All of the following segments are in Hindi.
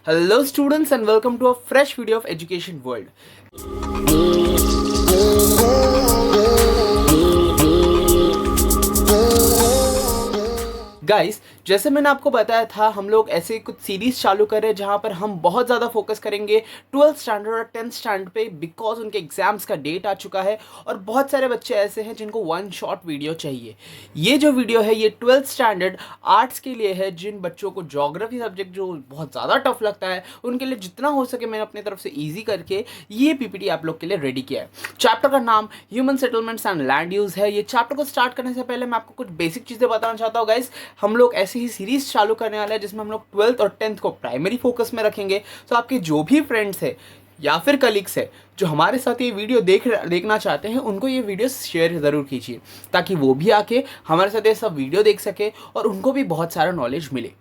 Hello students and welcome to a fresh video of Education World. Guys, जैसे मैंने आपको बताया था, हम लोग ऐसे कुछ सीरीज चालू कर रहे हैं जहाँ पर हम बहुत ज़्यादा फोकस करेंगे 12th स्टैंडर्ड और 10th स्टैंडर्ड पे, बिकॉज उनके एग्जाम्स का डेट आ चुका है और बहुत सारे बच्चे ऐसे हैं जिनको वन शॉट वीडियो चाहिए। ये जो वीडियो है ये 12th स्टैंडर्ड आर्ट्स के लिए है, जिन बच्चों को ज्योग्राफी सब्जेक्ट जो बहुत ज़्यादा टफ लगता है उनके लिए जितना हो सके मैंने अपनी तरफ से ईजी करके ये पीपीटी आप लोग के लिए रेडी किया है। चैप्टर का नाम human settlements and land use है। ये चैप्टर को स्टार्ट करने से पहले मैं आपको कुछ बेसिक चीज़ें बताना चाहता हूँ। गाइस, हम लोग ऐसी ही सीरीज चालू करने वाले हैं जिसमें हम लोग 12th और 10th को प्राइमरी फोकस में रखेंगे। तो आपके जो भी फ्रेंड्स है या फिर कलीग्स है जो हमारे साथ ये वीडियो देखना चाहते हैं, उनको ये वीडियो शेयर ज़रूर कीजिए ताकि वो भी आके हमारे साथ ये सब वीडियो देख सके और उनको भी बहुत सारा नॉलेज मिले।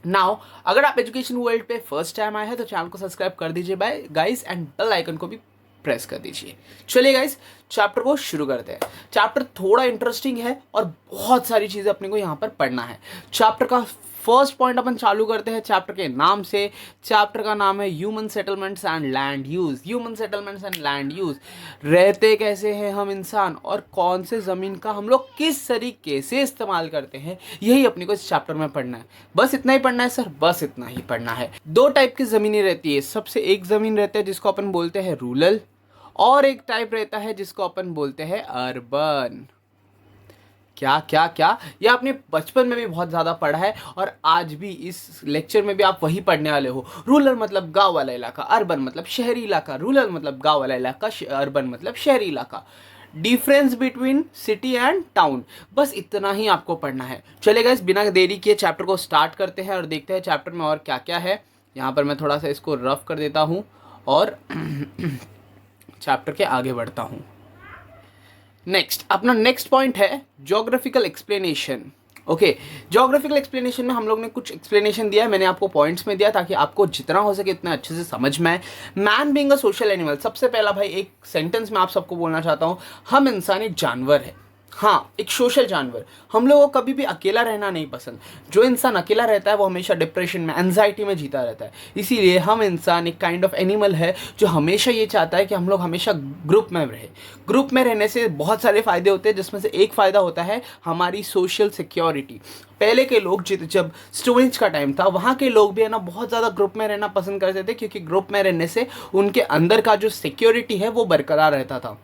नाउ, अगर आप एजुकेशन वर्ल्ड पे फर्स्ट टाइम आए हैं तो चैनल को सब्सक्राइब कर दीजिए bye guys and bell icon को भी प्रेस कर दीजिए। चलिए गाइस, चैप्टर को शुरू करते हैं। चैप्टर थोड़ा इंटरेस्टिंग है और बहुत सारी चीज़ें अपने को यहाँ पर पढ़ना है। चैप्टर का फर्स्ट पॉइंट अपन चालू करते हैं चैप्टर के नाम से। चैप्टर का नाम है human settlements and land use. Human settlements and land use, रहते कैसे हैं हम इंसान और कौन से ज़मीन का हम लोग किस तरीके से इस्तेमाल करते हैं, यही अपने को इस चैप्टर में पढ़ना है। बस इतना ही पढ़ना है सर, बस इतना ही पढ़ना है। दो टाइप की ज़मीनें रहती है। सबसे एक ज़मीन रहता है जिसको अपन बोलते हैं रूरल, और एक टाइप रहता है जिसको अपन बोलते हैं अर्बन। क्या क्या क्या, ये आपने बचपन में भी बहुत ज़्यादा पढ़ा है और आज भी इस लेक्चर में भी आप वही पढ़ने वाले हो। रूरल मतलब गांव वाला इलाका, अर्बन मतलब शहरी इलाका। रूरल मतलब गांव वाला इलाका, अर्बन मतलब शहरी इलाका। Difference between city and town, बस इतना ही आपको पढ़ना है। चलिए गाइस, बिना देरी किए चैप्टर को स्टार्ट करते हैं और देखते हैं चैप्टर में और क्या क्या है। यहाँ पर मैं थोड़ा सा इसको रफ कर देता हूँ और चैप्टर के आगे बढ़ता हूँ। नेक्स्ट, अपना नेक्स्ट पॉइंट है geographical explanation. Okay, geographical explanation में हम लोग ने कुछ एक्सप्लेनेशन दिया है, मैंने आपको पॉइंट्स में दिया ताकि आपको जितना हो सके इतना अच्छे से समझ में आए। Man being a social animal, सबसे पहला भाई एक सेंटेंस में आप सबको बोलना चाहता हूँ, हम इंसान एक जानवर है। हाँ, एक सोशल जानवर। हम लोगों को कभी भी अकेला रहना नहीं पसंद। जो इंसान अकेला रहता है वो हमेशा डिप्रेशन में, एंजाइटी में जीता रहता है। इसीलिए हम इंसान एक काइंड ऑफ एनिमल है जो हमेशा ये चाहता है कि हम लोग हमेशा ग्रुप में रहे। ग्रुप में रहने से बहुत सारे फ़ायदे होते हैं, जिसमें से एक फ़ायदा होता है हमारी सोशल सिक्योरिटी। पहले के लोग जब स्टोरेज का टाइम था, वहाँ के लोग भी है ना बहुत ज़्यादा ग्रुप में रहना पसंद करते थे, क्योंकि ग्रुप में रहने से उनके अंदर का जो सिक्योरिटी है वो बरकरार रहता था।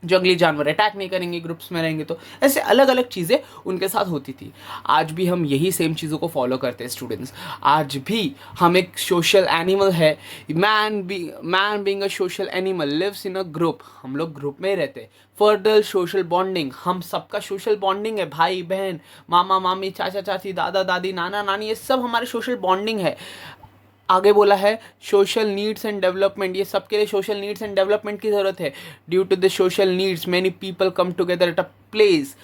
जंगली जानवर अटैक नहीं करेंगे ग्रुप्स में रहेंगे, तो ऐसे अलग अलग चीज़ें उनके साथ होती थी। आज भी हम यही सेम चीज़ों को फॉलो करते हैं स्टूडेंट्स। आज भी हम एक सोशल एनिमल है। Man being a social animal lives in a group. हम लोग ग्रुप में ही रहते हैं। फर्दर सोशल बॉन्डिंग, हम सबका सोशल बॉन्डिंग है। भाई बहन, मामा मामी, चाचा चाची, दादा दादी, नाना नानी, ये सब हमारे सोशल बॉन्डिंग है। आगे बोला है सोशल नीड्स एंड डेवलपमेंट, ये सबके लिए सोशल नीड्स एंड डेवलपमेंट की ज़रूरत है। Due to the social needs many people come together at a place.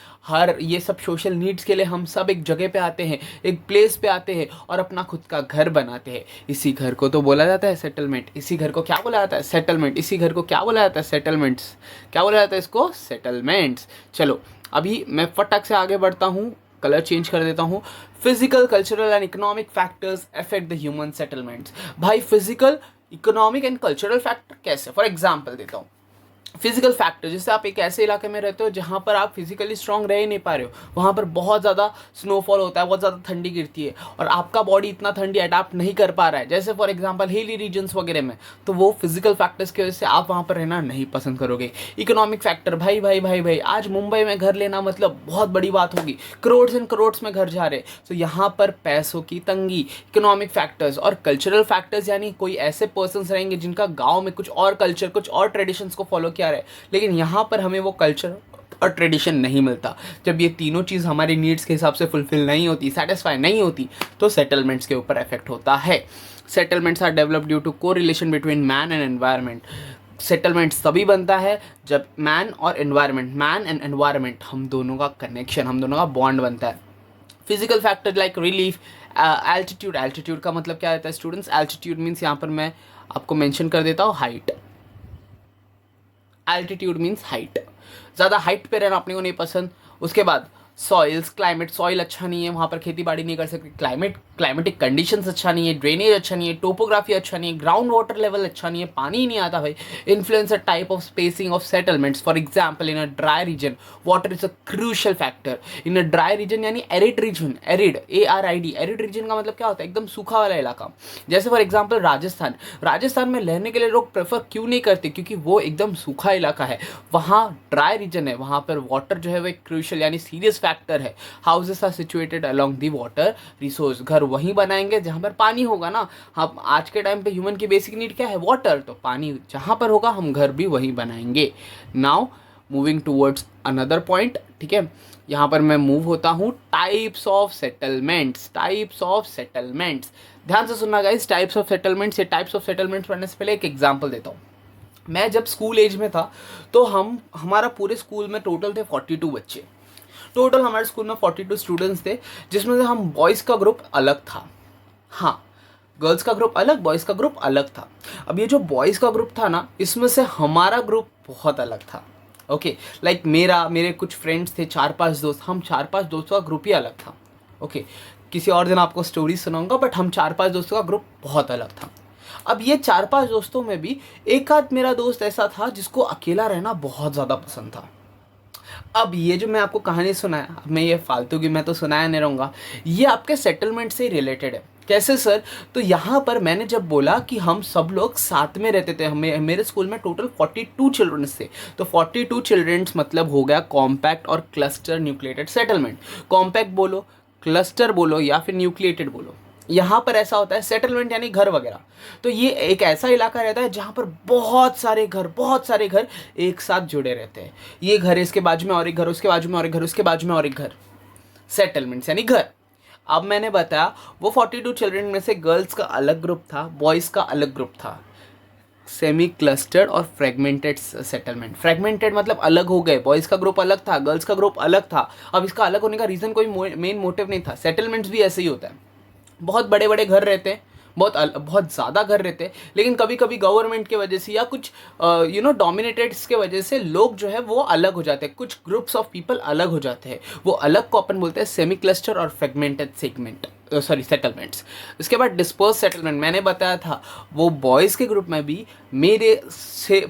ये सब सोशल नीड्स के लिए हम सब एक जगह पे आते हैं, एक प्लेस पे आते हैं और अपना खुद का घर बनाते हैं। इसी घर को तो बोला जाता है सेटलमेंट। इसी घर को क्या बोला जाता है? सेटलमेंट। इसी घर को क्या बोला जाता है? सेटलमेंट्स। क्या बोला जाता है इसको? सेटलमेंट्स। चलो, अभी मैं फटक से आगे बढ़ता हूँ, कलर चेंज कर देता हूँ। Physical, cultural and economic factors affect the human settlements. भाई, physical, economic and cultural factor कैसे? फॉर एग्जांपल देता हूँ। फिजिकल फैक्टर, जैसे आप एक ऐसे इलाके में रहते हो जहाँ पर आप फिजिकली स्ट्रांग रह ही नहीं पा रहे हो, वहाँ पर बहुत ज़्यादा स्नोफॉल होता है, बहुत ज़्यादा ठंडी गिरती है और आपका बॉडी इतना ठंडी अडाप्ट नहीं कर पा रहा है, जैसे फॉर एग्जांपल हिली रीजन्स वगैरह में, तो वो फिजिकल फैक्टर्स की वजह से आप वहाँ पर रहना नहीं पसंद करोगे। इकोनॉमिक फैक्टर, भाई भाई भाई भाई, आज मुंबई में घर लेना मतलब बहुत बड़ी बात होगी। करोड्स एंड करोड्स में घर जा रहे, तो यहाँ पर पैसों की तंगी। Economic factors. और कल्चरल फैक्टर्स, यानी कोई ऐसे पर्सन्स रहेंगे जिनका गाँव में कुछ और कल्चर, कुछ और ट्रेडिशंस को फॉलो किया रहे, लेकिन यहाँ पर हमें वो कल्चर और ट्रेडिशन नहीं मिलता। जब ये तीनों चीज़ हमारी नीड्स के हिसाब से फुलफिल नहीं होती, सेटिस्फाई नहीं होती, तो सेटलमेंट्स के ऊपर इफेक्ट होता है। Settlements are developed due to correlation between man and environment. Settlements तभी बनता है जब मैन और एनवायरनमेंट, मैन एंड एनवायरनमेंट, हम दोनों का कनेक्शन, हम दोनों का बॉन्ड बनता है। Physical factor like relief, altitude. Altitude का मतलब क्या रहता है स्टूडेंट्स? एल्टीट्यूड मीन्स, यहाँ पर मैं आपको मेंशन कर देता हूँ, हाइट। Altitude means height. ज़्यादा हाइट पे रहना अपने को नहीं पसंद। उसके बाद सॉइल्स, क्लाइमेट। सॉइल अच्छा नहीं है, वहाँ पर खेती बाड़ी नहीं कर सकते। क्लाइमेटिक कंडीशंस अच्छा नहीं है, ड्रेनेज अच्छा नहीं है, टोपोग्राफी अच्छा नहीं है, ग्राउंड वाटर लेवल अच्छा नहीं है, पानी ही नहीं आता भाई। Influence a type of spacing of settlements, for example in a dry region water is a crucial factor. In a dry region यानी arid region, arid ARID, arid region का मतलब क्या होता है, एकदम सूखा वाला इलाका। जैसे फॉर एग्जाम्पल राजस्थान, राजस्थान में रहने के लिए लोग प्रेफर क्यों नहीं करते, क्योंकि वो एकदम सूखा इलाका है, वहाँ ड्राई रीजन है, वहाँ पर वाटर जो है वो एक क्रूशियल यानी सीरियस फैक्टर है। Houses are situated along the water resource, घर वहीं बनाएंगे जहाँ पर पानी होगा ना। हम आज के टाइम पे ह्यूमन की बेसिक नीड क्या है, वाटर, तो पानी जहाँ पर होगा हम घर भी वहीं बनाएंगे। Now moving towards another point, ठीक है, यहाँ पर मैं मूव होता हूँ types of settlements, types of settlements. ध्यान से सुनना गाइस, टाइप्स ऑफ सेटलमेंट्स, ये टाइप्स ऑफ सेटलमेंट्स पढ़ने से पहले एक एग्जांपल देता हूँ। मैं जब स्कूल एज में था तो हमारा पूरे स्कूल में टोटल थे 42 बच्चे। टोटल हमारे स्कूल में 42 स्टूडेंट्स थे, जिसमें से हम बॉयज़ का ग्रुप अलग था, हाँ, गर्ल्स का ग्रुप अलग, बॉयज़ का ग्रुप अलग था। अब ये जो बॉयज़ का ग्रुप था ना, इसमें से हमारा ग्रुप बहुत अलग था। ओके, लाइक मेरे कुछ फ्रेंड्स थे, 4-5 दोस्त, हम 4-5 दोस्तों का ग्रुप ही अलग था। ओके, किसी और दिन आपको स्टोरी सुनाऊंगा, बट हम 4-5 दोस्तों का ग्रुप बहुत अलग था। अब ये 4-5 दोस्तों में भी एक आध मेरा दोस्त ऐसा था जिसको अकेला रहना बहुत ज़्यादा पसंद था। अब ये जो मैं आपको कहानी सुनाया, अब मैं ये फालतू की मैं तो सुनाया नहीं रहूँगा, ये आपके सेटलमेंट से ही रिलेटेड है। कैसे सर? तो यहाँ पर मैंने जब बोला कि हम सब लोग साथ में रहते थे, मेरे स्कूल में टोटल 42 चिल्ड्रंस थे, तो 42 चिल्ड्रंस मतलब हो गया कॉम्पैक्ट और क्लस्टर न्यूक्लिएटेड सेटलमेंट। कॉम्पैक्ट बोलो, क्लस्टर बोलो या फिर न्यूक्लिएटेड बोलो। यहाँ पर ऐसा होता है सेटलमेंट यानी घर वगैरह, तो ये एक ऐसा इलाका रहता है जहाँ पर बहुत सारे घर एक साथ जुड़े रहते हैं। ये घर इसके बाजू में और एक घर, उसके बाजू में और एक घर, उसके बाजू में और एक घर, सेटलमेंट्स यानी घर। अब मैंने बताया वो 42 चिल्ड्रन में से गर्ल्स का अलग ग्रुप था, बॉयज़ का अलग ग्रुप था। सेमी क्लस्टर्ड और फ्रेगमेंटेड सेटलमेंट। फ्रेगमेंटेड मतलब अलग हो गए, बॉयज़ का ग्रुप अलग था, गर्ल्स का ग्रुप अलग था। अब इसका अलग होने का रीज़न कोई मेन मोटिव नहीं था। सेटलमेंट्स भी ऐसे ही होता है, बहुत बड़े बड़े घर रहते हैं, बहुत ज़्यादा घर रहते हैं, लेकिन कभी कभी गवर्नमेंट की वजह से या कुछ डोमिनेटेड्स के वजह से लोग जो है वो अलग हो जाते हैं, कुछ ग्रुप्स ऑफ पीपल अलग हो जाते हैं। वो अलग को अपन बोलते हैं सेमी क्लस्टर और फ्रेगमेंटेड सेटलमेंट्स। उसके बाद डिस्पर्स सेटलमेंट मैंने बताया था, वो बॉयज़ के ग्रुप में भी मेरे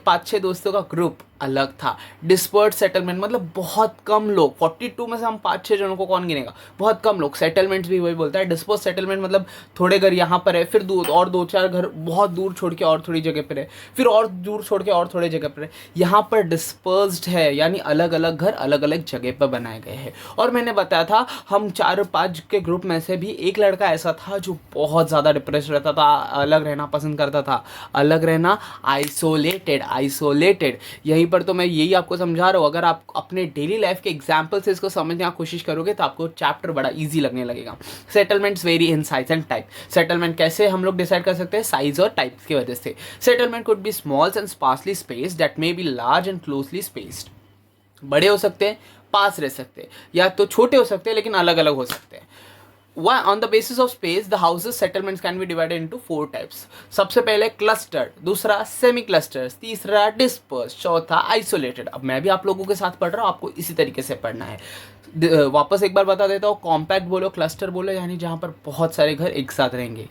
5-6 दोस्तों का ग्रुप अलग था। डिस्पर्स सेटलमेंट मतलब बहुत कम लोग, 42 में से हम 5-6 जनों को कौन गिनेगा, बहुत कम लोग। सेटलमेंट्स भी वही बोलता है। डिस्पर्स सेटलमेंट मतलब थोड़े घर यहाँ पर है, फिर दूर और 2-4 घर बहुत दूर छोड़ के और थोड़ी जगह पर है, फिर और दूर छोड़ के और थोड़ी जगह पर है। यहाँ पर डिस्पर्स्ड है यानी अलग अलग घर अलग अलग जगह पर बनाए गए हैं। और मैंने बताया था हम 4-5 के ग्रुप में से भी एक लड़का ऐसा था जो बहुत ज़्यादा डिप्रेस रहता था, अलग रहना पसंद करता था, अलग रहना, आइसोलेटेड। यहीं पर तो मैं यही आपको समझा रहा हूँ। अगर आप अपने डेली लाइफ के एग्जाम्पल से इसको समझने की कोशिश करोगे तो आपको चैप्टर बड़ा ईजी लगने लगेगा। Settlements very in size and type. Settlement कैसे हम लोग डिसाइड कर सकते हैं, साइज और टाइप की वजह से। Settlement could be small and sparsely spaced, that may be large and closely spaced. बड़े हो सकते हैं, पास रह सकते हैं, या तो छोटे हो सकते हैं लेकिन अलग अलग हो सकते हैं। Why? On the basis of space, the houses settlements can be divided into 4 types. सबसे पहले clustered, दूसरा semi clusters, तीसरा dispersed, चौथा isolated। अब मैं भी आप लोगों के साथ पढ़ रहा हूँ, आपको इसी तरीके से पढ़ना है। वापस एक बार बता देता हूँ, कॉम्पैक्ट बोलो, क्लस्टर बोलो यानी जहाँ पर बहुत सारे घर एक साथ रहेंगे।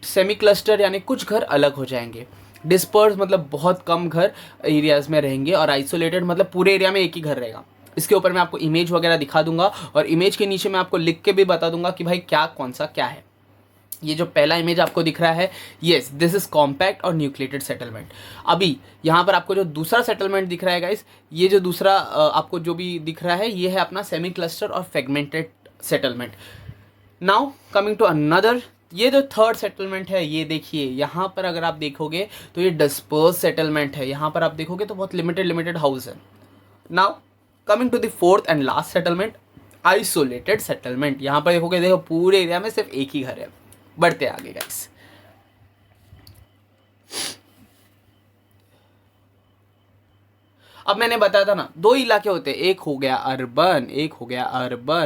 सेमी क्लस्टर यानी कुछ घर अलग हो जाएंगे। डिस्पर्स मतलब बहुत कम घर एरियाज में रहेंगे, और आइसोलेटेड मतलब पूरे एरिया में एक ही घर रहेगा। इसके ऊपर मैं आपको इमेज वगैरह दिखा दूंगा, और इमेज के नीचे मैं आपको लिख के भी बता दूंगा कि भाई क्या कौन सा क्या है। ये जो पहला इमेज आपको दिख रहा है, येस दिस इज कॉम्पैक्ट और न्यूक्लिएटेड सेटलमेंट। अभी यहाँ पर आपको जो दूसरा सेटलमेंट दिख रहा है गाइस, ये जो दूसरा आपको जो भी दिख रहा है ये है अपना सेमी क्लस्टर और fragmented settlement. Now coming to another, ये जो थर्ड सेटलमेंट है, ये देखिए यहाँ पर अगर आप देखोगे तो ये डिस्पर्स सेटलमेंट है। यहाँ पर आप देखोगे तो बहुत लिमिटेड हाउस है। Now coming to the fourth and last settlement, isolated settlement. यहाँ पर देखोगे, देखो पूरे एरिया में सिर्फ एक ही घर है। बढ़ते आगे गाइस। अब मैंने बताया था ना, दो इलाके होते हैं, एक हो गया अर्बन,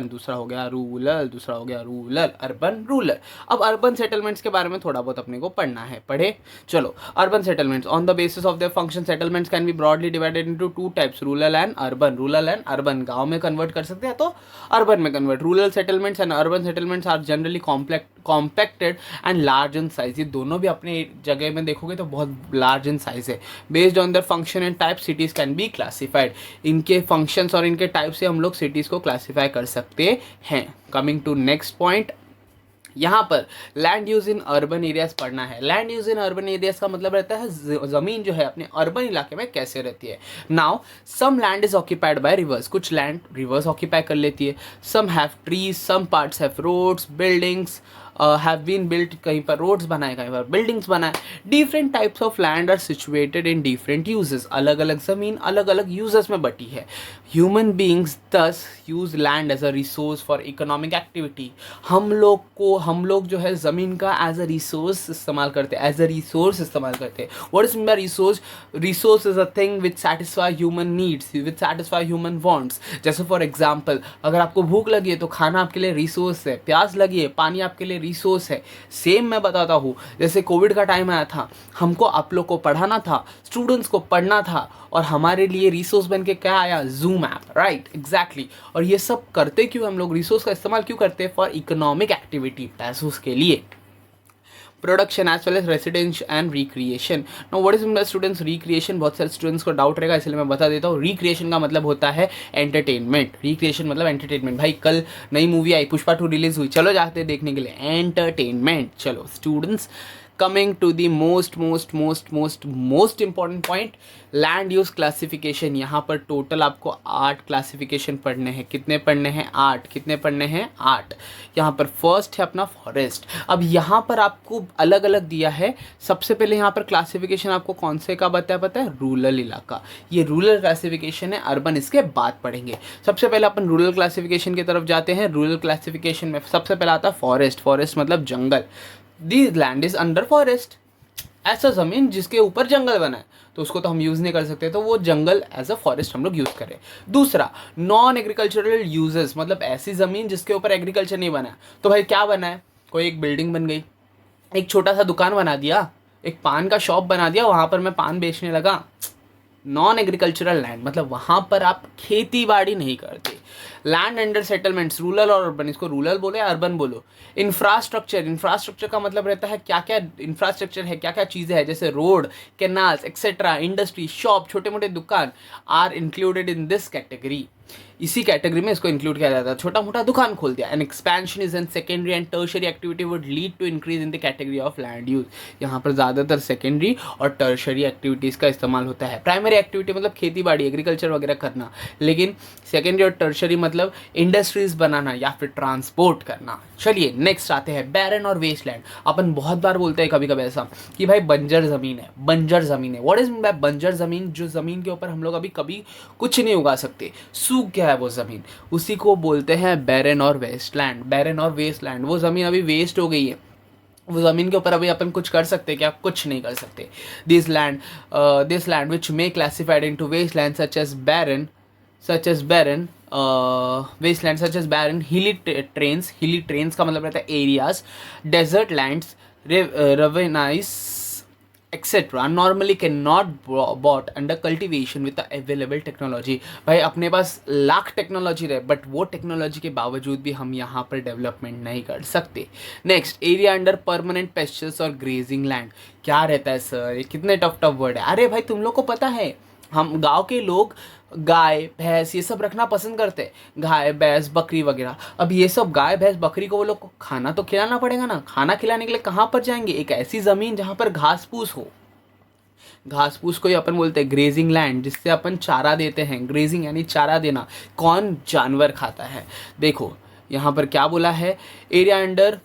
दूसरा हो गया रूरल, अर्बन रूरल। अब अर्बन सेटलमेंट्स के बारे में थोड़ा बहुत अपने को पढ़ना है, पढ़े चलो। Urban settlements on the basis of their function settlements can be broadly divided into two types, rural and urban. गांव में कन्वर्ट कर सकते हैं तो अर्बन में convert. Rural settlements and urban settlements are generally compacted and large in size. ये दोनों भी अपने जगह में देखोगे तो बहुत लार्ज इन साइज है। Based on their function and type cities can be classified. इनके फंक्शंस और इनके टाइप से हम लोग सिटीज को क्लासीफाई कर सकते हैं। कमिंग टू नेक्स्ट पॉइंट, यहाँ पर land use in urban areas पढ़ना है। Land use in urban areas का मतलब रहता है ज़मीन जो है अपने अर्बन इलाके में कैसे रहती है। Now some land is occupied by rivers, कुछ लैंड रिवर्स ऑक्यूपाई कर लेती है। Some have trees, some parts have roads, buildings have been built, कहीं पर रोड्स बनाए, कहीं पर बिल्डिंग्स बनाए। Different types of land are situated in different uses, अलग अलग ज़मीन अलग अलग यूजेस में बटी है। Human beings thus use land as a resource for economic activity. हम लोग जो है ज़मीन का एज अ रिसोर्स इस्तेमाल करते हैं, what is mean bye resource? Resource is a thing which satisfy human needs, which satisfy human wants. जैसे फॉर एग्जाम्पल, अगर आपको भूख लगी है तो खाना आपके लिए रिसोर्स है, प्यास लगी है पानी आपके लिए रिसोर्स है। सेम मैं बताता हूँ, जैसे कोविड का टाइम आया था, हमको आप लोग को पढ़ाना था, स्टूडेंट्स को पढ़ना था, और हमारे लिए रिसोर्स बन के क्या आया? Zoom app, right, exactly. और ये सब करते क्यों हम लोग? रिसोर्स का इस्तेमाल क्यों करते हैं? फॉर इकोनॉमिक एक्टिविटी, पैसों के लिए। Production as well as residence and recreation. No what is mean by students recreation? बहुत सारे स्टूडेंट्स को डाउट रहेगा, इसलिए मैं बता देता हूँ। रिक्रिएशन का मतलब होता है एंटरटेनमेंट। रिक्रिएशन मतलब एंटरटेनमेंट। भाई कल नई मूवी आई पुष्पा 2 रिलीज हुई, चलो जाते हैं देखने के लिए, एंटरटेनमेंट। चलो students, coming to the most important point, land use classification. यहाँ पर टोटल आपको 8 क्लासिफिकेशन पढ़ने हैं। कितने पढ़ने हैं? 8। कितने पढ़ने हैं? 8। यहाँ पर फर्स्ट है अपना फॉरेस्ट। अब यहाँ पर आपको अलग अलग दिया है। सबसे पहले यहाँ पर क्लासिफिकेशन आपको कौन से का बताया? पता है? रूरल इलाका। ये रूरल क्लासिफिकेशन है, अर्बन इसके बाद पढ़ेंगे। सबसे पहले अपन रूरल क्लासिफिकेशन की तरफ जाते हैं। रूरल क्लासिफिकेशन में सबसे पहला आता है फॉरेस्ट। फॉरेस्ट मतलब जंगल। This land is under forest. ऐसा ज़मीन जिसके ऊपर जंगल बना है तो उसको तो हम यूज़ नहीं कर सकते, तो वो जंगल एज अ फॉरेस्ट हम लोग यूज़ करें। दूसरा, नॉन एग्रीकल्चरल यूजेस, मतलब ऐसी ज़मीन जिसके ऊपर एग्रीकल्चर नहीं बना है। तो भाई क्या बना है? कोई एक बिल्डिंग बन गई, एक छोटा सा दुकान बना दिया, एक पान का शॉप बना दिया, वहाँ पर मैं पान बेचने लगा। नॉन एग्रीकल्चरल लैंड मतलब वहाँ पर आप खेती बाड़ी नहीं करते। लैंड अंडर सेटलमेंट्स, रूरल और अर्बन, इसको रूरल बोलो या अर्बन बोलो। इंफ्रास्ट्रक्चर का मतलब रहता है क्या क्या इंफ्रास्ट्रक्चर है, क्या क्या चीज़ें हैं, जैसे road, canals etcetera, industry, shop, छोटे मोटे दुकान are included in this category. इसी कैटेगरी में इसको इंक्लूड किया जाता है। छोटा मोटा दुकान खोल दिया। An expansion is an secondary and tertiary activity would lead to increase in the category of land use. यहाँ पर ज़्यादातर सेकेंडरी और टर्शरी एक्टिविटीज़ का इस्तेमाल होता है। प्राइमरी एक्टिविटी मतलब खेती बाड़ी, एग्रीकल्चर वगैरह करना, लेकिन सेकेंडरी और टर्शरी मतलब इंडस्ट्रीज बनाना या फिर ट्रांसपोर्ट करना। चलिए नेक्स्ट आते हैं बैरन और वेस्ट लैंड। अपन बहुत बार बोलते हैं कभी कभी ऐसा कि भाई बंजर ज़मीन है, बंजर ज़मीन है। व्हाट इज मीन बाय बंजर ज़मीन? जो ज़मीन के ऊपर हम लोग अभी कभी कुछ नहीं उगा सकते, सूख गया है वो ज़मीन, उसी को बोलते हैं बैरन और वेस्टलैंड। बैरन और वेस्टलैंड, वो ज़मीन अभी वेस्ट हो गई है, वो ज़मीन के ऊपर अभी अपन कुछ कर सकते हैं क्या? कुछ नहीं कर सकते। This land which may classified into wasteland such as barren, wasteland such as barren, hilly trains का मतलब रहता है areas, desert lands, ravines etcetera normally can not brought under cultivation with the available technology. भाई अपने पास लाख टेक्नोलॉजी रहे, बट वो टेक्नोलॉजी के बावजूद भी हम यहाँ पर डेवलपमेंट नहीं कर सकते। Next, area under permanent pastures और ग्रेजिंग लैंड। क्या रहता है सर? ये कितने टफ वर्ड है। अरे भाई तुम लोग को पता है, हम गांव के लोग गाय भैंस ये सब रखना पसंद करते हैं, गाय भैंस बकरी वगैरह। अब ये सब गाय भैंस बकरी को वो लोग को खाना तो खिलाना पड़ेगा ना। खाना खिलाने के लिए कहाँ पर जाएंगे? एक ऐसी ज़मीन जहाँ पर घास फूस हो। घास फूस को ही अपन बोलते हैं ग्रेजिंग लैंड, जिससे अपन चारा देते हैं। ग्रेजिंग यानी चारा देना। कौन? जानवर खाता है। देखो यहाँ पर क्या बोला है, एरिया अंडर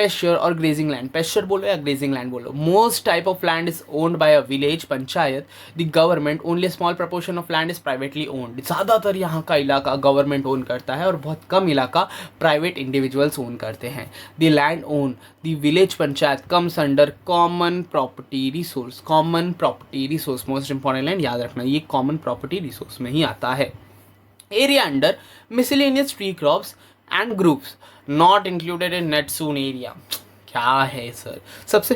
पेस्चर और ग्रेजिंग लैंड, पेस्चर बोलो या ग्रेजिंग लैंड बोलो। Most type of land is owned by a village panchayat, the government, only small proportion of land is privately owned. ज़्यादातर यहाँ का इलाका गवर्नमेंट ओन करता है और बहुत कम इलाका प्राइवेट इंडिविजुअल्स ओन करते हैं। The land own the village panchayat comes under common property resource, common property resource most important land याद रखना, ये कॉमन प्रॉपर्टी रिसोर्स में ही आता है। Area under miscellaneous tree crops and groups not included in net soon area. क्या है सर? सबसे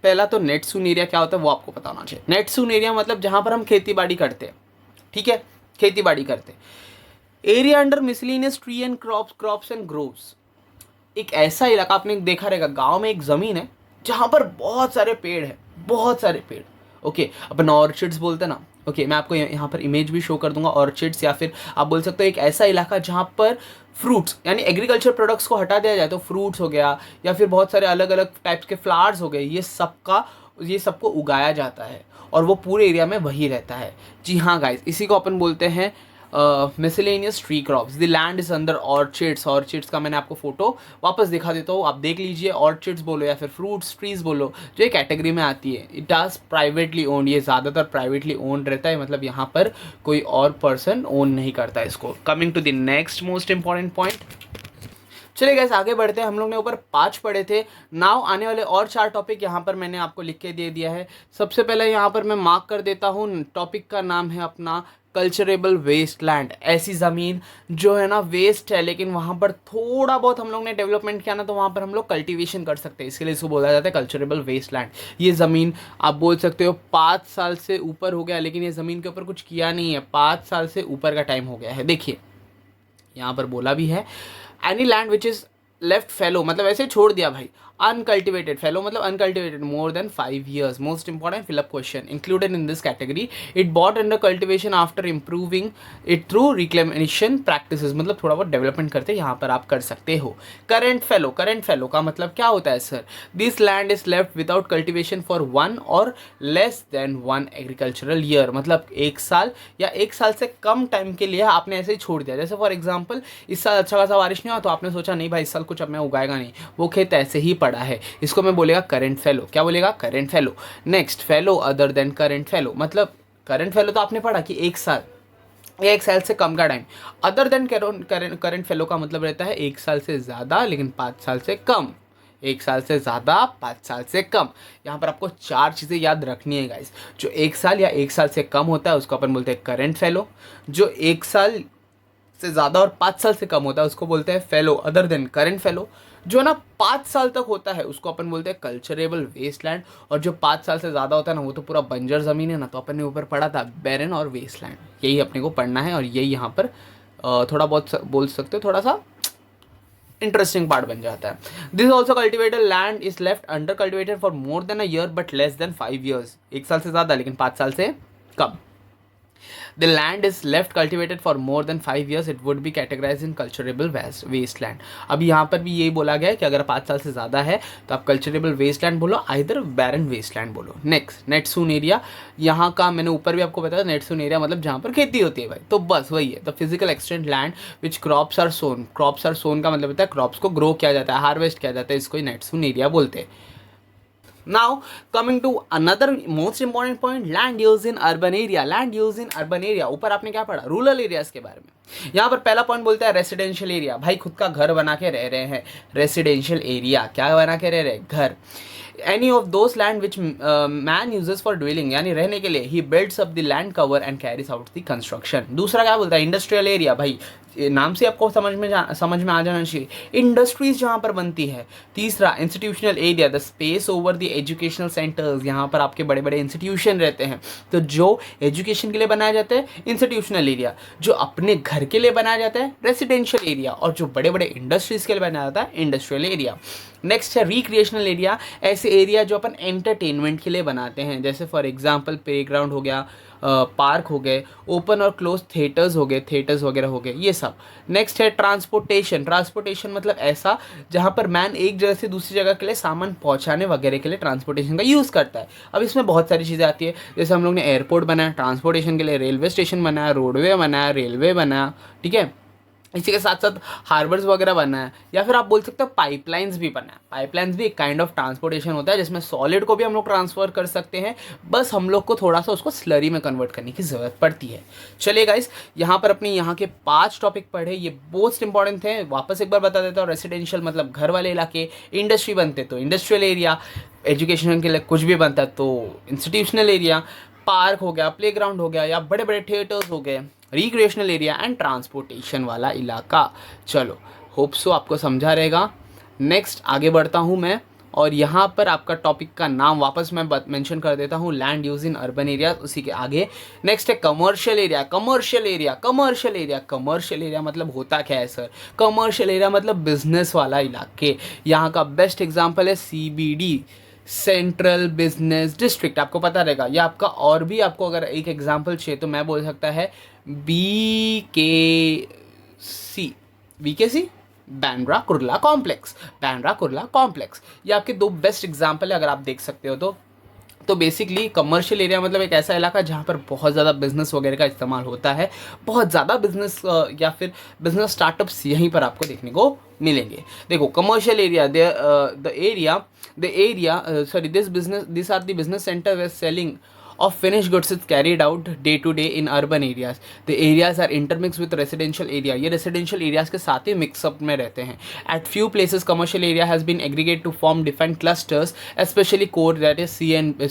पहला तो नेट सून एरिया क्या होता है वो आपको पता होना चाहिए। नेट सून एरिया मतलब जहाँ पर हम खेती बाड़ी करते हैं, ठीक है, खेती बाड़ी करते हैं। Area under miscellaneous tree and crops and groves, एक ऐसा इलाका, आपने देखा रहेगा गांव में एक ज़मीन है जहाँ पर बहुत सारे पेड़ है, बहुत सारे पेड़, ओके, अपन ऑर्चिड्स बोलते हैं ना, ओके, मैं आपको यहाँ पर इमेज भी शो कर दूंगा ऑर्चिड्स, या फिर आप बोल सकते हो एक ऐसा इलाका जहाँ पर फ्रूट्स यानी एग्रीकल्चर प्रोडक्ट्स को हटा दिया जाए तो फ्रूट्स हो गया या फिर बहुत सारे अलग अलग टाइप्स के फ्लावर्स हो गए, ये सबको उगाया जाता है और वो पूरे एरिया में वही रहता है। जी हाँ गाइस, इसी को अपन बोलते हैं miscellaneous tree crops. The land is under orchids, orchids का मैंने आपको फोटो वापस दिखा देता हूँ, आप देख लीजिए। ऑर्चिड्स बोलो या फिर फ्रूट्स ट्रीज बोलो, जो एक कैटेगरी में आती है। इट आज प्राइवेटली ओन्ड, ये ज़्यादातर प्राइवेटली ओन्ड रहता है, मतलब यहाँ पर कोई और पर्सन ओन नहीं करता इसको। Coming to the next most important point, चलिए गाइस आगे बढ़ते हैं। हम लोग ने ऊपर 5 पढ़े थे, नाउ आने वाले और 4 टॉपिक यहाँ पर मैंने आपको लिख के दे दिया है। सबसे पहले यहाँ पर मैं मार्क कर देता हूँ, टॉपिक का नाम है अपना कल्चरेबल वेस्ट लैंड। ऐसी ज़मीन जो है ना वेस्ट है लेकिन वहाँ पर थोड़ा बहुत हम लोग ने डेवलपमेंट किया ना तो वहाँ पर हम लोग कल्टीवेशन कर सकते हैं, इसके लिए इसको बोला जाता है कल्चरेबल वेस्ट लैंड। ये ज़मीन आप बोल सकते हो 5 साल से ऊपर हो गया लेकिन ये ज़मीन के ऊपर कुछ किया नहीं है, 5 साल से ऊपर का टाइम हो गया है। देखिए यहाँ पर बोला भी है any land which is left fallow, मतलब ऐसे छोड़ दिया भाई। अनकल्टिवेटेड, फेलो मतलब uncultivated more than 5 years, most important fill up question included in this category. It brought under cultivation after improving it through reclamation practices, मतलब थोड़ा बहुत डेवलपमेंट करते यहाँ पर आप कर सकते हो। करेंट फेलो, करेंट फेलो का मतलब क्या होता है sir? This land is left without cultivation for 1 और लेस देन 1 एग्रीकल्चरल ईयर, मतलब 1 साल या 1 साल से कम टाइम के लिए आपने ऐसे ही छोड़ दिया। जैसे फॉर एग्जाम्पल इस साल अच्छा खासा बारिश नहीं हुआ तो आपने सोचा नहीं भाई इस साल कुछ अब मैं उगाएगा नहीं, वो खेत ऐसे ही पड़ा है, इसको मैं बोलेगा करेंट फेलो। क्या बोलेगा? Current fellow. Next fellow other than current fellow, मतलब करेंट फेलो तो आपने पढ़ा कि 1 साल या 1 साल से कम का time. Other than current fellow का मतलब रहता है 1 साल से ज़्यादा लेकिन 5 साल से कम, 1 साल से ज़्यादा 5 साल से कम। यहाँ पर आपको 4 चीज़ें याद रखनी है गाइस। जो 1 साल या 1 साल से कम होता है उसको अपन बोलते हैं करेंट फेलो, जो 1 साल से ज़्यादा और 5 साल से कम होता है उसको बोलते हैं fellow other than current fellow, जो ना 5 साल तक होता है उसको अपन बोलते हैं कल्चरेबल वेस्टलैंड, और जो 5 साल से ज़्यादा होता है ना वो तो पूरा बंजर ज़मीन है ना, तो अपन ने ऊपर पढ़ा था बैरन और वेस्टलैंड। यही अपने को पढ़ना है और यही यहाँ पर थोड़ा बहुत बोल सकते हो, थोड़ा सा इंटरेस्टिंग पार्ट बन जाता है। This also cultivated land is left under cultivated for more than a year but less than 5 years, 1 साल से ज़्यादा लेकिन 5 साल से कम। The land is left cultivated for more than 5 years, it would be categorized in culturable wasteland। अब यहाँ पर भी यही बोला गया है कि अगर 5 साल से ज़्यादा है तो आप culturable wasteland बोलो, आइदर barren wasteland बोलो। नेक्स्ट नेट सून एरिया, यहाँ का मैंने ऊपर भी आपको बताया नेट सून एरिया मतलब जहाँ पर खेती होती है भाई, तो बस वही है। The physical extent land which crops are sown, crops are sown का मतलब होता है क्रॉप्स को ग्रो किया जाता है, हार्वेस्ट किया जाता है, इसको ही नेट सून एरिया बोलते हैं। Now coming to another most important point, land use in urban area, land use in urban area। ऊपर आपने क्या पढ़ा? रूरल एरियाज के बारे में। यहाँ पर पहला पॉइंट बोलता है रेसिडेंशियल एरिया, भाई खुद का घर बना के रह रहे हैं, रेसिडेंशियल एरिया क्या बना के रह रहे हैं? घर। Any of those land which man uses for dwelling, यानी रहने के लिए, he builds up the land cover and carries out the construction. दूसरा क्या बोलता है? इंडस्ट्रियल एरिया, भाई नाम से आपको समझ में आ जाना चाहिए, इंडस्ट्रीज जहाँ पर बनती है। तीसरा institutional area, the space over the educational centres, यहाँ पर आपके बड़े बड़े इंस्टीट्यूशन रहते हैं तो जो एजुकेशन के लिए बनाया जाता है इंस्टीट्यूशनल एरिया, जो अपने घर के लिए बनाया जाता है रेसिडेंशियल एरिया, और जो बड़े बड़े इंडस्ट्रीज के लिए बनाया जाता है इंडस्ट्रियल एरिया। नेक्स्ट है रिक्रिएशनल एरिया, ऐसे एरिया जो अपन एंटरटेनमेंट के लिए बनाते हैं, जैसे फॉर एग्जांपल प्लेग्राउंड हो गया, पार्क हो गए, ओपन और क्लोज थिएटर्स हो गए, थिएटर्स वगैरह हो गए, ये सब। नेक्स्ट है ट्रांसपोर्टेशन, ट्रांसपोर्टेशन मतलब ऐसा जहाँ पर मैन एक जगह से दूसरी जगह के लिए सामान पहुँचाने वगैरह के लिए ट्रांसपोर्टेशन का यूज़ करता है। अब इसमें बहुत सारी चीज़ें आती है, जैसे हम लोग ने एयरपोर्ट बनाया ट्रांसपोर्टेशन के लिए, रेलवे स्टेशन बनाया, रोडवे बनाया, रेलवे बनाया, ठीक है, इसी के साथ साथ हार्बर्स वगैरह बना है, या फिर आप बोल सकते हो पाइपलाइंस भी बना है। पाइपलाइंस भी एक काइंड ऑफ ट्रांसपोर्टेशन होता है जिसमें सॉलिड को भी हम लोग ट्रांसफ़र कर सकते हैं, बस हम लोग को थोड़ा सा उसको स्लरी में कन्वर्ट करने की ज़रूरत पड़ती है। चलिए गाइस, यहाँ पर अपने यहाँ के 5 टॉपिक पढ़े, ये मोस्ट इंपॉर्टेंट थे। वापस एक बार बता देता हूँ, रेसिडेंशियल मतलब घर वाले इलाके, इंडस्ट्री बनते तो इंडस्ट्रियल एरिया, एजुकेशन के लिए कुछ भी बनता है तो इंस्टीट्यूशनल एरिया, पार्क हो गया, प्लेग्राउंड हो गया, या बड़े बड़े थिएटर्स हो गए, रिक्रिएशनल एरिया एंड ट्रांसपोर्टेशन वाला इलाका। चलो, होप सो आपको समझा रहेगा। नेक्स्ट आगे बढ़ता हूँ मैं, और यहाँ पर आपका टॉपिक का नाम वापस मैं मेंशन कर देता हूँ, land use in urban area. उसी के आगे नेक्स्ट है commercial area. Commercial area, commercial area, commercial area मतलब होता क्या है सर? कमर्शियल एरिया मतलब बिजनेस वाला इलाके। यहाँ का बेस्ट एग्जाम्पल है CBD, सेंट्रल बिजनेस डिस्ट्रिक्ट, आपको पता रहेगा। या आपका और भी, आपको अगर एक एग्जांपल चाहिए तो मैं बोल सकता है BKC, Bandra Kurla complex, Bandra Kurla complex. ये आपके 2 बेस्ट एग्जांपल है अगर आप देख सकते हो तो बेसिकली कमर्शियल एरिया मतलब एक ऐसा इलाका जहाँ पर बहुत ज़्यादा बिजनेस वगैरह का इस्तेमाल होता है, बहुत ज़्यादा बिजनेस या फिर बिजनेस स्टार्टअप्स यहीं पर आपको देखने को मिलेंगे। देखो, commercial area, this are the business center where selling of finished goods is carried out day to day in urban areas. The areas are intermixed with residential area. ये residential areas के साथ ही mix up में रहते हैं. At few places commercial area has been aggregated to form different clusters, especially core that is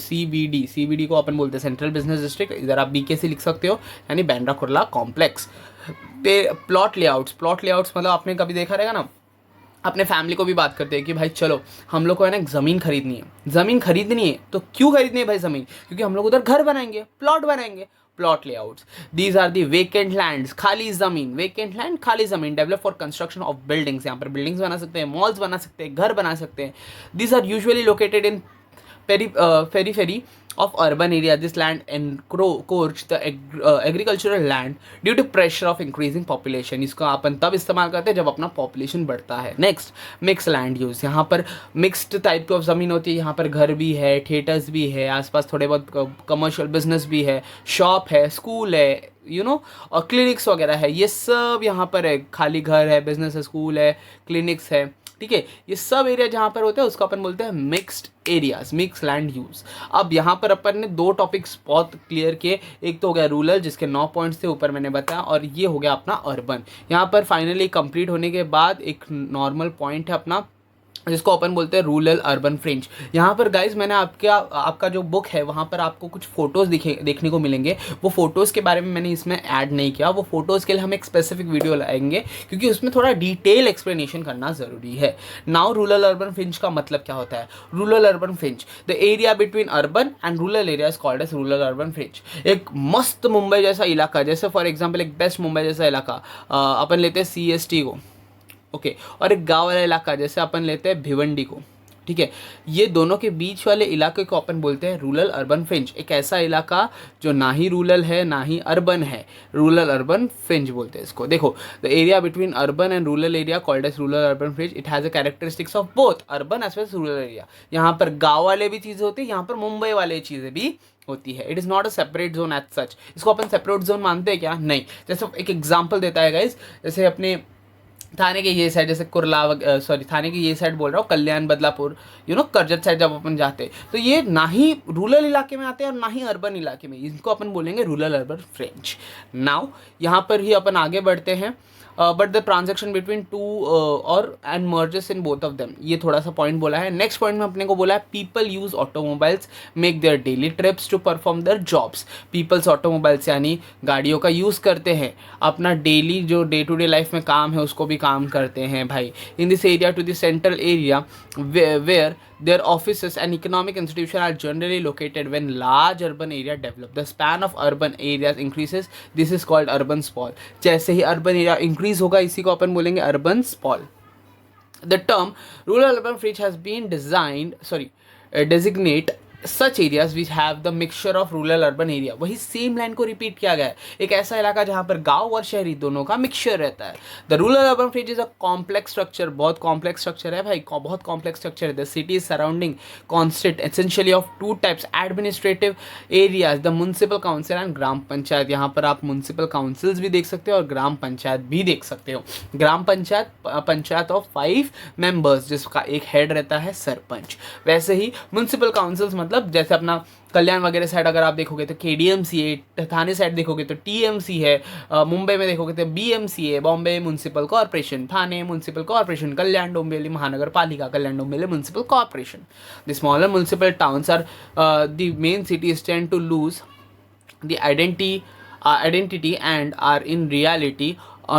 CBD. CBD को अपन बोलते हैं सेंट्रल बिजनेस डिस्ट्रिक्ट, इधर आप BKC लिख सकते हो, यानी Bandra Kurla complex. Plot layouts मतलब आपने कभी देखा रहेगा ना, अपने फैमिली को भी बात करते हैं कि भाई चलो हम लोग को है ना ज़मीन खरीदनी है। तो क्यों खरीदनी है भाई ज़मीन? क्योंकि हम लोग उधर घर बनाएंगे, प्लॉट बनाएंगे। Plot layouts, these are the vacant lands, खाली ज़मीन develop for construction of buildings. यहाँ पर बिल्डिंग्स बना सकते हैं, मॉल्स बना सकते हैं, घर बना सकते हैं। These are usually located in periphery of urban area. This land encourage the agricultural land due to pressure of increasing population. इसका अपन तब इस्तेमाल करते हैं जब अपना पॉपुलेशन बढ़ता है। Next, mix land use. यहाँ पर मिक्स्ड टाइप की ऑफ ज़मीन होती है, यहाँ पर घर भी है, थिएटर्स भी है, आसपास थोड़े बहुत कमर्शियल बिजनेस भी है, शॉप है, स्कूल है, और क्लिनिक्स वगैरह है। ये सब यहाँ पर है, खाली घर है, बिजनेस है, स्कूल है, क्लिनिक्स है, ठीक है। ये सब एरिया जहाँ पर होते हैं उसको अपन बोलते हैं mixed areas, mix land use. अब यहाँ पर अपन ने 2 टॉपिक्स बहुत क्लियर किए। एक तो हो गया रूरल, जिसके 9 पॉइंट्स थे ऊपर मैंने बताया, और ये हो गया अपना अर्बन। यहाँ पर फाइनली कंप्लीट होने के बाद एक नॉर्मल पॉइंट है अपना, जिसको अपन बोलते हैं रूरल अर्बन फ्रिंज। यहाँ पर गाइज मैंने आपका जो बुक है वहाँ पर आपको कुछ फ़ोटोज़ देखने को मिलेंगे। वो फ़ोटोज़ के बारे में मैंने इसमें ऐड नहीं किया, वो फ़ोटोज़ के लिए हम एक स्पेसिफिक वीडियो लाएंगे क्योंकि उसमें थोड़ा डिटेल एक्सप्लेनेशन करना ज़रूरी है। नाउ रूरल अर्बन फ्रिंज का मतलब क्या होता है? Rural urban fringe, the area between urban and rural area is called as rural urban fringe. एक मस्त मुंबई जैसा इलाका, जैसे फॉर एग्जाम्पल एक बेस्ट मुंबई जैसा इलाका अपन लेते हैं CST को, ओके, और एक गांव वाला इलाका जैसे अपन लेते हैं भिवंडी को, ठीक है। ये दोनों के बीच वाले इलाके को अपन बोलते हैं रूरल अर्बन फ्रिंज। एक ऐसा इलाका जो ना ही रूरल है ना ही अर्बन है, रूरल अर्बन फ्रिंज बोलते हैं इसको। देखो, the area between urban and rural area called as rural urban fringe, it has a characteristics of both urban as well as rural area. यहाँ पर गाँव वाले भी चीज़ें होती है, यहाँ पर मुंबई वाले चीज़ें भी होती है। It is not a separate zone as such. इसको अपन सेपरेट जोन मानते हैं क्या? नहीं। जैसे एक एग्जाम्पल देता है गाइज, जैसे अपने थाने के ये साइड, जैसे थाने की ये साइड बोल रहा हूँ, कल्याण बदलापुर, करजत साइड जब अपन जाते हैं तो ये ना ही रूरल इलाके में आते हैं और ना ही अर्बन इलाके में, इनको अपन बोलेंगे रूरल अर्बन फ्रेंच। नाउ यहाँ पर ही अपन आगे बढ़ते हैं, but the transaction between two और and merges in both of them, ये थोड़ा सा पॉइंट बोला है। नेक्स्ट पॉइंट में अपने को बोला है people use automobiles make their daily trips to perform their jobs. Peoples automobiles यानी गाड़ियों का यूज़ करते हैं, अपना डेली जो डे टू डे लाइफ में काम है उसको भी काम करते हैं भाई। In this area to the central area where their offices and economic institutions are generally located when large urban area develop. The span of urban areas increases. This is called urban sprawl. जैसे ही urban area increase होगा इसी को अपन बोलेंगे urban sprawl. The term rural urban fringe has been designate such areas which have the mixture of rural urban area, वही सेम लाइन को रिपीट किया गया है। एक ऐसा इलाका जहाँ पर गांव और शहरी दोनों का मिक्सचर रहता है। The rural urban fringe is a complex structure, बहुत कॉम्प्लेक्स स्ट्रक्चर है भाई, बहुत कॉम्प्लेक्स स्ट्रक्चर है। The city is surrounding constant essentially of two types administrative areas, the municipal council and gram panchayat. यहाँ पर आप म्युनिसिपल काउंसिल्स भी देख सकते हो और ग्राम पंचायत भी देख सकते हो। ग्राम पंचायत, पंचायत ऑफ 5 मेंबर्स जिसका एक हेड रहता है सरपंच। वैसे ही म्युनिसिपल काउंसिल्स मतलब जैसे अपना कल्याण वगैरह साइड अगर आप देखोगे तो KDMC है, थाने साइड देखोगे तो TMC है, मुंबई में देखोगे तो BMC है, Bombay municipal corporation, Thane municipal corporation, Kalyan Dombivli Mahanagar Palika, Kalyan Dombivli municipal corporation. The smaller municipal towns are the main cities tend to lose the identity and are in reality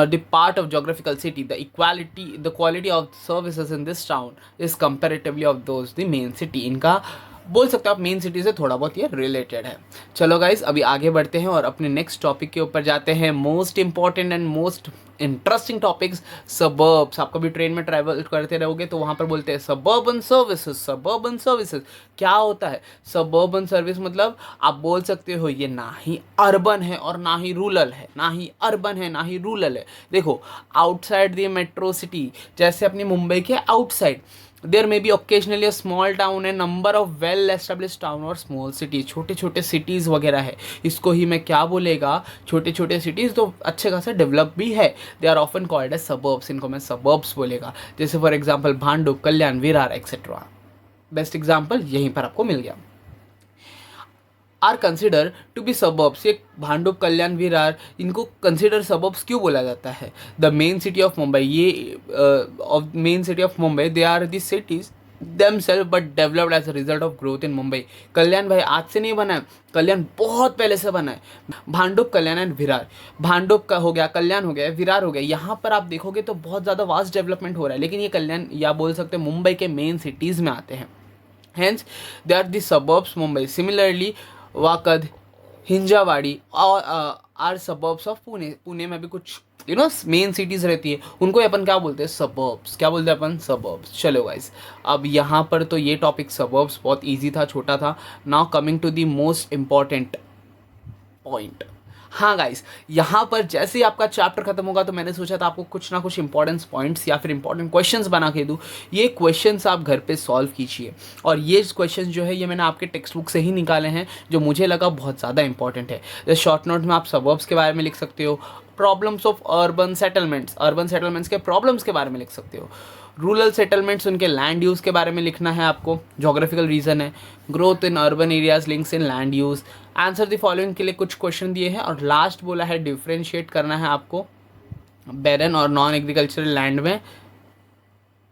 the part of geographical city. The quality of services in this town is comparatively of those the main city. इनका बोल सकते हो आप मेन सिटी से थोड़ा बहुत ये रिलेटेड है। चलो गाइज अभी आगे बढ़ते हैं और अपने नेक्स्ट टॉपिक के ऊपर जाते हैं। Most important and most interesting topics, suburbs. आप कभी ट्रेन में ट्रैवल करते रहोगे तो वहाँ पर बोलते हैं सबर्बन सर्विसेज। सबर्बन सर्विसेज क्या होता है? सबर्बन सर्विस मतलब आप बोल सकते हो ये ना ही अर्बन है और ना ही रूरल है, ना ही अर्बन है ना ही रूरल है। देखो आउटसाइड द मेट्रो सिटी, जैसे अपनी मुंबई के outside there may be occasionally a small town है, number of well establish town और स्मॉल सिटीज, छोटे छोटे सिटीज़ वगैरह है। इसको ही मैं क्या बोलेगा, छोटे छोटे सिटीज़ तो अच्छे खासा डेवलप भी है। They are often called as suburbs, इनको मैं सबर्ब्स बोलेगा। जैसे for example Bhandup, Kalyan, Virar etcetera. Best example यहीं पर आपको मिल गया। Are consider to be suburbs, ये भांडुप, कल्याण, विरार इनको कंसिडर सबर्ब्स क्यों बोला जाता है? The main city of Mumbai, ये of main city of Mumbai, they are the cities themselves but developed as a result of growth in Mumbai. Kalyan भाई आज से नहीं बना है, कल्याण बहुत पहले से बना है। भांडुप, कल्याण एंड विरार, भांडुप का हो गया, कल्याण हो गया, विरार हो गया, यहाँ पर आप देखोगे तो बहुत ज़्यादा वास्ट डेवलपमेंट हो रहा है, लेकिन ये कल्याण या बोल सकते हैं मुंबई के मेन सिटीज़ में आते हैं। Hence, they are the suburbs Mumbai. Similarly, Wakad, Hinjawadi और are suburbs of Pune. Pune में भी कुछ मेन सिटीज़ रहती है, उनको अपन क्या बोलते हैं? सबर्ब्स। क्या बोलते हैं अपन? सबर्ब्स। चलो गाइस अब यहाँ पर तो ये टॉपिक सबर्ब्स बहुत इजी था, छोटा था। Now coming to the most important point. हाँ गाइस यहाँ पर जैसे ही आपका चैप्टर खत्म होगा तो मैंने सोचा था आपको कुछ ना कुछ इंपॉर्टेंट पॉइंट्स या फिर इंपॉर्टेंट क्वेश्चंस बना के दूँ। ये क्वेश्चंस आप घर पे सॉल्व कीजिए, और ये क्वेश्चंस जो है ये मैंने आपके टेक्स्ट बुक से ही निकाले हैं, जो मुझे लगा बहुत ज़्यादा इंपॉर्टेंट है। जैसे शॉर्ट नोट में आप सबर्ब्स के बारे में लिख सकते हो, प्रॉब्लम्स ऑफ अर्बन सेटलमेंट्स के प्रॉब्लम्स के बारे में लिख सकते हो, रूरल सेटलमेंट्स उनके लैंड यूज़ के बारे में लिखना है आपको, जोग्राफिकल रीजन है, growth in urban areas, links in land use, answer the following के लिए कुछ क्वेश्चन दिए हैं, और लास्ट बोला है डिफ्रेंशिएट करना है आपको बैरन और नॉन एग्रीकल्चरल लैंड में,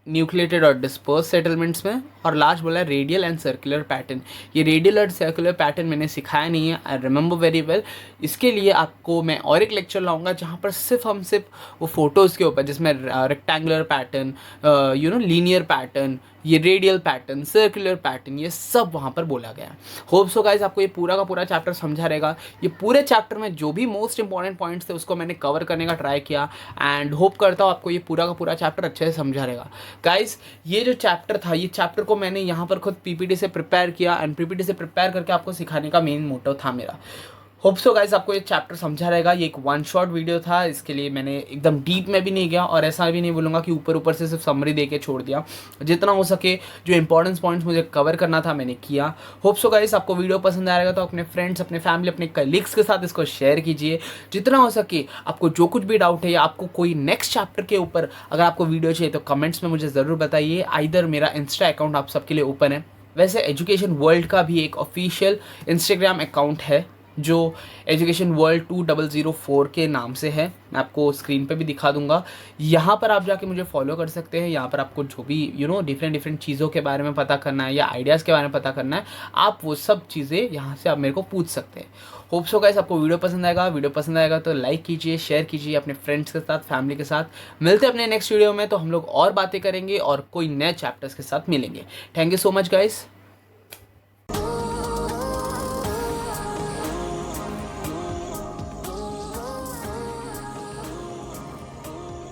न्यूक्लिएटेड और डिस्पर्स सेटलमेंट्स में, और लास्ट बोला है रेडियल एंड सर्कुलर पैटर्न। ये रेडियल और सर्कुलर पैटर्न मैंने सिखाया नहीं है, आई रिमेंबर वेरी वेल। इसके लिए आपको मैं और एक लेक्चर लाऊंगा जहाँ पर सिर्फ वो फोटोज़ के ऊपर, जिसमें रेक्टेंगुलर पैटर्न, लीनियर पैटर्न, ये रेडियल पैटर्न, सर्कुलर पैटर्न, ये सब वहाँ पर बोला गया है। होप सो गाइज आपको ये पूरा का पूरा चैप्टर समझा रहेगा। ये पूरे चैप्टर में जो भी मोस्ट इंपॉर्टेंट पॉइंट्स थे उसको मैंने कवर करने का ट्राई किया, एंड होप करता हूँ आपको ये पूरा का पूरा चैप्टर अच्छे से समझा रहेगा। गाइज ये जो चैप्टर था, ये चैप्टर को मैंने यहाँ पर खुद PPT से प्रिपेयर किया, एंड PPT से प्रिपेयर करके आपको सिखाने का मेन मोटिव था मेरा। होप सो गाइज आपको ये चैप्टर समझा रहेगा। ये एक 1 शॉट वीडियो था, इसके लिए मैंने एकदम डीप में भी नहीं गया, और ऐसा भी नहीं बोलूँगा कि ऊपर से सिर्फ समरी दे के छोड़ दिया। जितना हो सके जो इंपॉर्टेंट पॉइंट्स मुझे कवर करना था मैंने किया। होप सो गाइज आपको वीडियो पसंद आएगा तो अपने फ्रेंड्स, अपने फैमिली, अपने कलीग्स के साथ इसको शेयर कीजिए। जितना हो सके आपको जो कुछ भी डाउट है या आपको कोई नेक्स्ट चैप्टर के ऊपर अगर आपको वीडियो चाहिए तो कमेंट्स में मुझे ज़रूर बताइए। आइदर मेरा इंस्टा अकाउंट आप सबके लिए ओपन है। वैसे एजुकेशन वर्ल्ड का भी एक ऑफिशियल इंस्टाग्राम अकाउंट है जो एजुकेशन वर्ल्ड 2004 के नाम से है, मैं आपको स्क्रीन पे भी दिखा दूंगा। यहाँ पर आप जाके मुझे फॉलो कर सकते हैं। यहाँ पर आपको जो भी डिफरेंट चीज़ों के बारे में पता करना है या आइडियाज़ के बारे में पता करना है, आप वो सब चीज़ें यहाँ से आप मेरे को पूछ सकते हैं। होप सो गाइस आपको वीडियो पसंद आएगा तो लाइक कीजिए, शेयर कीजिए अपने फ्रेंड्स के साथ, फैमिली के साथ। मिलते हैं अपने नेक्स्ट वीडियो में, तो हम लोग और बातें करेंगे और कोई नए चैप्टर्स के साथ मिलेंगे। Thank you so much guys.